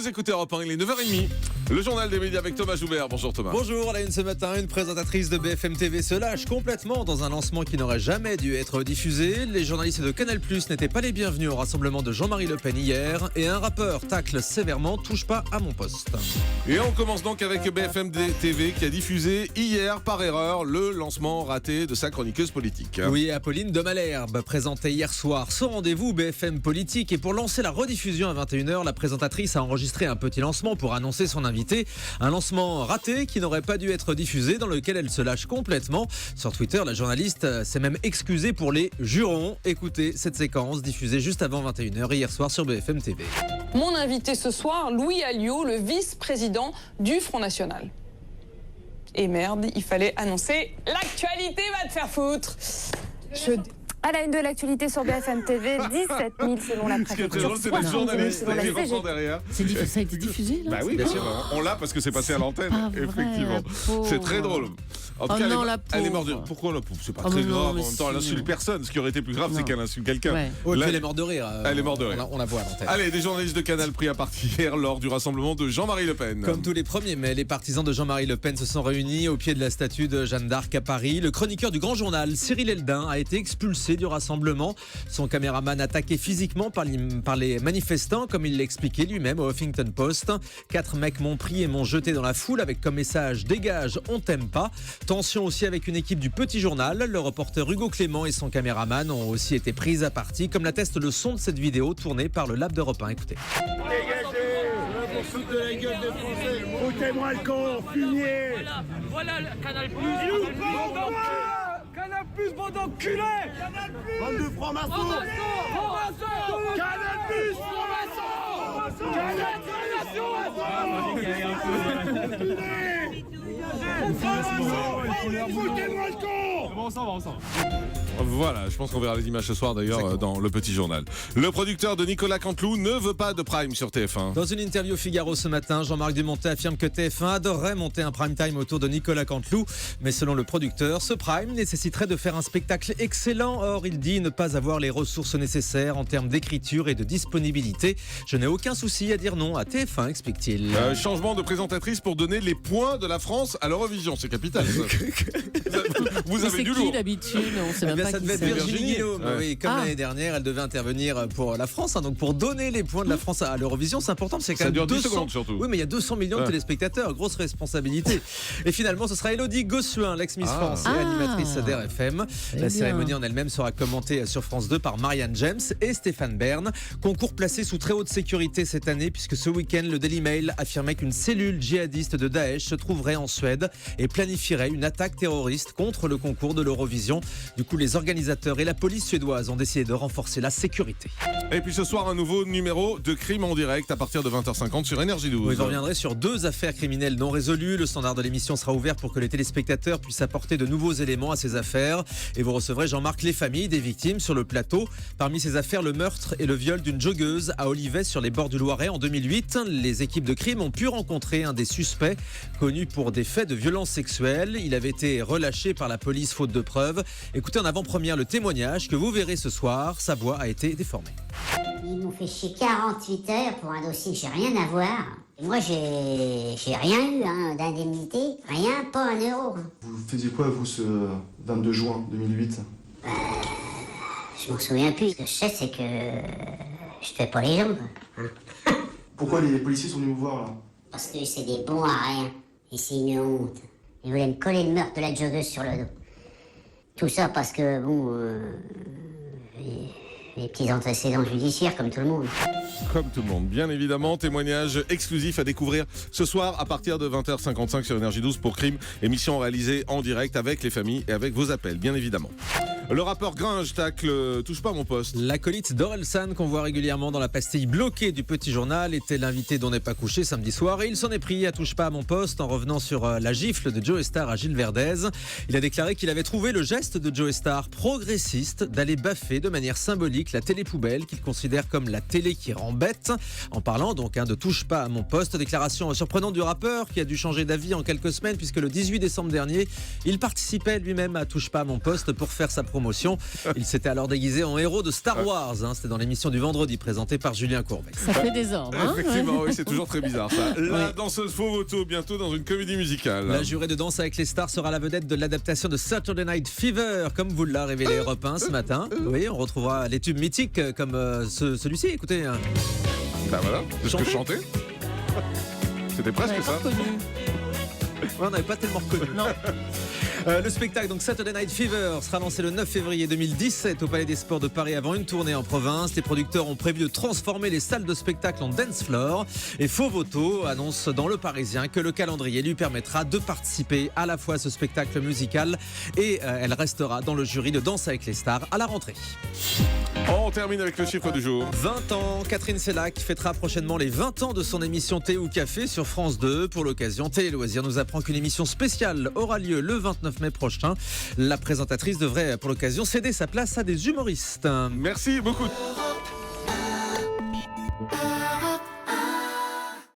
Vous écoutez Europe 1, il est 9h30. Le journal des médias avec Thomas Joubert. Bonjour Thomas. Bonjour, à la une ce matin, une présentatrice de BFM TV se lâche complètement dans un lancement qui n'aurait jamais dû être diffusé. Les journalistes de Canal+ n'étaient pas les bienvenus au rassemblement de Jean-Marie Le Pen hier. Et un rappeur tacle sévèrement, touche pas à mon poste. Et on commence donc avec BFM TV qui a diffusé hier par erreur le lancement raté de sa chroniqueuse politique. Oui, Apolline de Malherbe présentait hier soir son rendez-vous BFM Politique. Et pour lancer la rediffusion à 21h, la présentatrice a enregistré un petit lancement pour annoncer son invité. Un lancement raté qui n'aurait pas dû être diffusé, dans lequel elle se lâche complètement. Sur Twitter, la journaliste s'est même excusée pour les jurons. Écoutez cette séquence diffusée juste avant 21h hier soir sur BFM TV. Mon invité ce soir, Louis Alliot, le vice-président du Front National. Et merde, il fallait annoncer l'actualité va te faire foutre. À la une de l'actualité sur BFM TV, 17 000 selon la Ce qui est très préfecture. drôle, c'est les journalistes selon la qui CGT. reprend derrière. Ça a été diffusé là? Bah oui, bien sûr. On l'a parce que c'est passé à l'antenne, pas vrai, effectivement. la pauvre. C'est très drôle. En tout Oh cas, non, elle est la morte. pauvre. Pourquoi la pauvre? C'est pas Oh très non, grave. En mais même temps, elle si. insulte personne. Ce qui aurait été plus grave, c'est Non. qu'elle insulte quelqu'un. Ouais. Oh, Là, elle est morte de rire. Elle est morte de rire. On la voit à l'antenne. Allez, des journalistes de Canal pris à partie hier lors du rassemblement de Jean-Marie Le Pen. Comme tous les 1er mai, les partisans de Jean-Marie Le Pen se sont réunis au pied de la statue de Jeanne d'Arc à Paris. Le chroniqueur du Grand Journal, Cyril Eldin, a été expulsé du rassemblement. Son caméraman attaqué physiquement par les manifestants, comme il l'expliquait lui-même au Huffington Post. 4 mecs m'ont pris et m'ont jeté dans la foule avec comme message « Dégage, on t'aime pas ». Tension aussi avec une équipe du Petit Journal. Le reporter Hugo Clément et son caméraman ont aussi été pris à partie, comme l'atteste le son de cette vidéo tournée par le Lab d'Europe 1. Écoutez. Dégagez, pour foutre de la gueule des Français. Foutez-moi le con, fumier. Voilà le Canal+. Canal Plus, bande d'enculés. Bande de francs-maçons. Canal Plus, francs-maçons. Foutez-moi le con. Voilà, je pense qu'on verra les images ce soir d'ailleurs dans le Petit Journal. Le producteur de Nicolas Canteloup ne veut pas de prime sur TF1. Dans une interview au Figaro ce matin, Jean-Marc Dumontet affirme que TF1 adorerait monter un prime time autour de Nicolas Canteloup. Mais selon le producteur, ce prime nécessiterait de faire un spectacle excellent. Or, il dit ne pas avoir les ressources nécessaires en termes d'écriture et de disponibilité. Je n'ai aucun souci à dire non à TF1, explique-t-il. Changement de présentatrice pour donner les points de la France à l'Eurovision. C'est capital. Ça. Vous avez C'est du qui lourd. d'habitude? On sait même pas Ça qui devait être c'est. Virginie Guillaume. Ouais. Oui, comme Ah. l'année dernière, elle devait intervenir pour la France. Donc pour donner les points de la France à l'Eurovision, c'est important. C'est quand Ça même dure 10 200 secondes surtout. Oui, mais il y a 200 millions de Ouais. téléspectateurs. Grosse responsabilité. Et finalement, ce sera Élodie Gossuin, l'ex-Miss France et Ah. animatrice d'RFM. La bien. cérémonie en elle-même sera commentée sur France 2 par Marianne James et Stéphane Bern. Concours placé sous très haute sécurité cette année, puisque ce week-end, le Daily Mail affirmait qu'une cellule djihadiste de Daesh se trouverait en Suède et planifierait une attaque terroriste contre le concours de l'Eurovision. Du coup, les organisateurs et la police suédoise ont décidé de renforcer la sécurité. Et puis ce soir, un nouveau numéro de Crime en direct à partir de 20h50 sur Énergie 12. Oui, vous reviendrez sur 2 affaires criminelles non résolues. Le standard de l'émission sera ouvert pour que les téléspectateurs puissent apporter de nouveaux éléments à ces affaires. Et vous recevrez Jean-Marc les familles des victimes sur le plateau. Parmi ces affaires, le meurtre et le viol d'une joggeuse à Olivet sur les bords du Loiret en 2008. Les équipes de crime ont pu rencontrer un des suspects connu pour des faits de violence sexuelle. Il avait été relâché par la police faute de preuves. Écoutez en avant-première le témoignage que vous verrez ce soir. Sa voix a été déformée. Ils m'ont fait chier 48 heures pour un dossier que j'ai rien à voir. Et moi, j'ai rien eu d'indemnité, rien, pas un euro. Vous faisiez quoi, vous, ce 22 juin 2008? Je m'en souviens plus. Ce que je sais, c'est que je fais pas les gens, quoi. Pourquoi les policiers sont venus vous voir, là? Parce que c'est des bons à rien. Et c'est une honte. Ils voulaient me coller le meurtre de la joggeuse sur le dos. Tout ça parce que, bon, les petits antécédents judiciaires, comme tout le monde. Comme tout le monde, bien évidemment. Témoignage exclusif à découvrir ce soir à partir de 20h55 sur Énergie 12 pour Crime. Émission réalisée en direct avec les familles et avec vos appels, bien évidemment. Le rappeur Gringe tacle touche pas à mon poste. L'acolyte d'Orelsan qu'on voit régulièrement dans la pastille bloquée du Petit Journal était l'invité d'On n'est pas couché samedi soir et il s'en est pris à touche pas à mon poste en revenant sur la gifle de Joe Star à Gilles Verdez. Il a déclaré qu'il avait trouvé le geste de Joe Star progressiste d'aller baffer de manière symbolique la télé-poubelle qu'il considère comme la télé qui rend bête. En parlant donc de touche pas à mon poste, déclaration surprenante du rappeur qui a dû changer d'avis en quelques semaines puisque le 18 décembre dernier, il participait lui-même à touche pas à mon poste pour faire sa promotion promotion. Il s'était alors déguisé en héros de Star Wars. C'était dans l'émission du vendredi présentée par Julien Courbet. Ça fait désordre. Hein, Effectivement, oui, c'est toujours très bizarre ça. La danseuse Faux Voto, bientôt dans une comédie musicale. La jurée de Danse avec les stars sera la vedette de l'adaptation de Saturday Night Fever, comme vous l'a révélé Europe 1 ce matin. Oui, on retrouvera les tubes mythiques comme celui-ci. Écoutez. Bah voilà, c'est ce que je chantais. C'était presque ça. On n'avait pas tellement reconnu. Non. Le spectacle, donc Saturday Night Fever, sera lancé le 9 février 2017 au Palais des Sports de Paris avant une tournée en province. Les producteurs ont prévu de transformer les salles de spectacle en dance floor. Et Faux Voto annonce dans Le Parisien que le calendrier lui permettra de participer à la fois à ce spectacle musical et elle restera dans le jury de Danse avec les stars à la rentrée. On termine avec le chiffre du jour. 20 ans, Catherine Sellac fêtera prochainement les 20 ans de son émission Thé ou Café sur France 2. Pour l'occasion, Télé Loisirs nous apprend qu'une émission spéciale aura lieu le 29 mai prochain. La présentatrice devrait pour l'occasion céder sa place à des humoristes. Merci beaucoup.